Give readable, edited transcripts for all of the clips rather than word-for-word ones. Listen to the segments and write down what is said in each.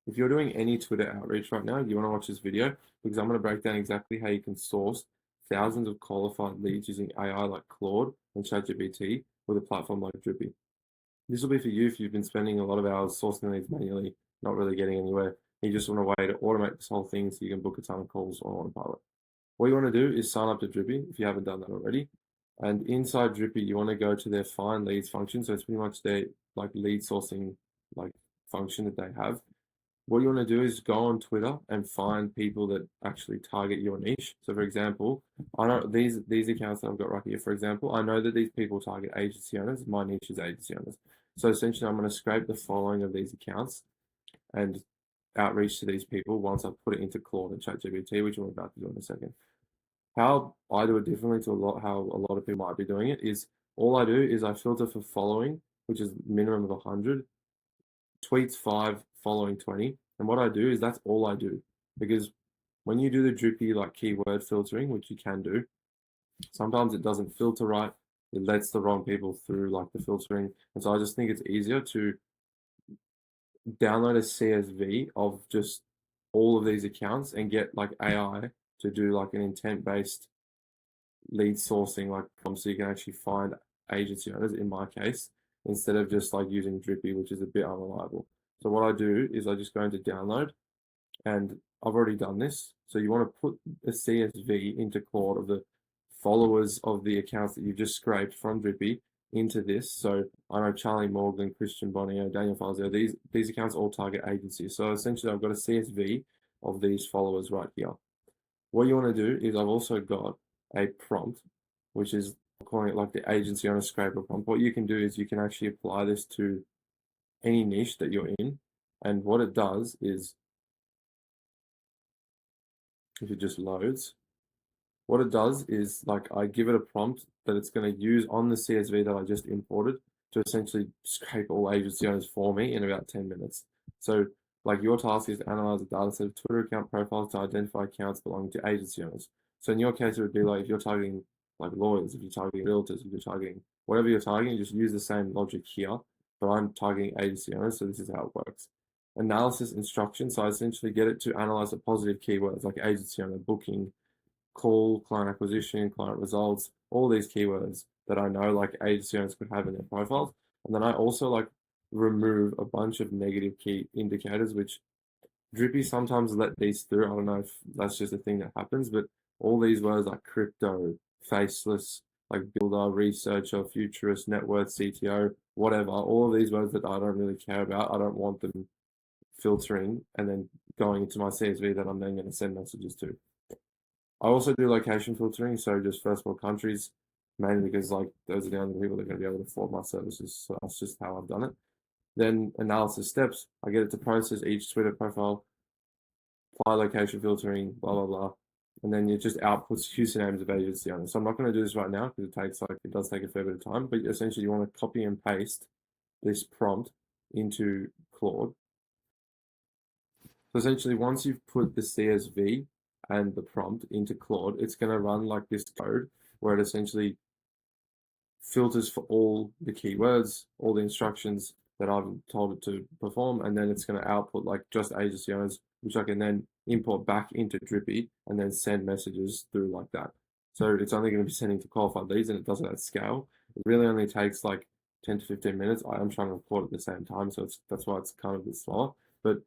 if you're doing any Twitter outreach right now, you want to watch this video because I'm going to break down exactly how you can source thousands of qualified leads using AI like Claude and ChatGPT with a platform like Drippy. This will be for you if you've been spending a lot of hours sourcing leads manually, not really getting anywhere. You just want a way to automate this whole thing so you can book a ton of calls on autopilot. What you want to do is sign up to Drippy if you haven't done that already. And inside Drippy, you want to go to their find leads function. So it's pretty much their like lead sourcing like function that they have. What you want to do is go on Twitter and find people that actually target your niche. So for example, I know these accounts that I've got right here, for example, I know that these people target agency owners. My niche is agency owners. So essentially I'm going to scrape the following of these accounts and outreach to these people once I put it into Claude and ChatGPT, which I'm about to do in a second. How I do it differently to how a lot of people might be doing it is all I do is I filter for following, which is minimum of 100, tweets 5, following 20. And what I do is that's all I do. Because when you do the Drippy like keyword filtering, which you can do, sometimes it doesn't filter right. It lets the wrong people through like the filtering. And so I just think it's easier to download a CSV of just all of these accounts and get like AI to do like an intent-based lead sourcing like so you can actually find agency owners in my case instead of just like using Drippy, which is a bit unreliable. So what I do is I just go into download and I've already done this. So you want to put a CSV into Claude of the followers of the accounts that you've just scraped from Drippy into this. So I know Charlie Morgan, Christian Bonio, Daniel Fazio, these accounts all target agencies. So essentially I've got a CSV of these followers right here. What you want to do is I've also got a prompt, which is calling it like the agency owner scraper prompt. What you can do is you can actually apply this to any niche that you're in. And what it does is, if it just loads, what it does is like I give it a prompt that it's going to use on the CSV that I just imported to essentially scrape all agency owners for me in about 10 minutes. So like your task is to analyze a data set of Twitter account profiles to identify accounts belonging to agency owners. So in your case, it would be like if you're targeting like lawyers, if you're targeting realtors, if you're targeting whatever you're targeting, you just use the same logic here, but I'm targeting agency owners, so this is how it works. Analysis instruction, so I essentially get it to analyze the positive keywords like agency owner, booking, call, client acquisition, client results, all these keywords that I know like agency owners could have in their profiles. And then I also like remove a bunch of negative key indicators, which Drippy sometimes let these through. I don't know if that's just a thing that happens, but all these words like crypto, faceless, like builder, researcher, futurist, net worth, CTO, whatever, all of these words that I don't really care about, I don't want them filtering and then going into my CSV that I'm then going to send messages to. I also do location filtering, so just first world countries, mainly because like those are the only people that are going to be able to afford my services. So that's just how I've done it. Then analysis steps, I get it to process each Twitter profile, apply location filtering, blah, blah, blah. And then it just outputs usernames of agency owners. So I'm not going to do this right now because it does take a fair bit of time, but essentially you want to copy and paste this prompt into Claude. So essentially once you've put the CSV and the prompt into Claude, it's going to run like this code where it essentially filters for all the keywords, all the instructions that I've told it to perform, and then it's going to output like just agency owners, which I can then import back into Drippy and then send messages through like that. So it's only going to be sending to qualified leads and it does it at scale. It really only takes like 10 to 15 minutes. I am trying to record at the same time, so that's why it's kind of a bit slower. But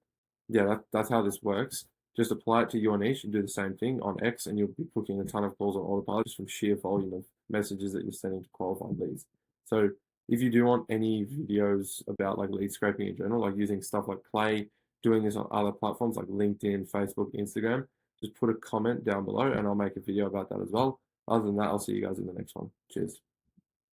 yeah, that's how this works. Just apply it to your niche and do the same thing on X, and you'll be booking a ton of calls on autopilot just from sheer volume of messages that you're sending to qualified leads. So if you do want any videos about like lead scraping in general, like using stuff like Clay, doing this on other platforms like LinkedIn, Facebook, Instagram, just put a comment down below and I'll make a video about that as well. Other than that, I'll see you guys in the next one. Cheers.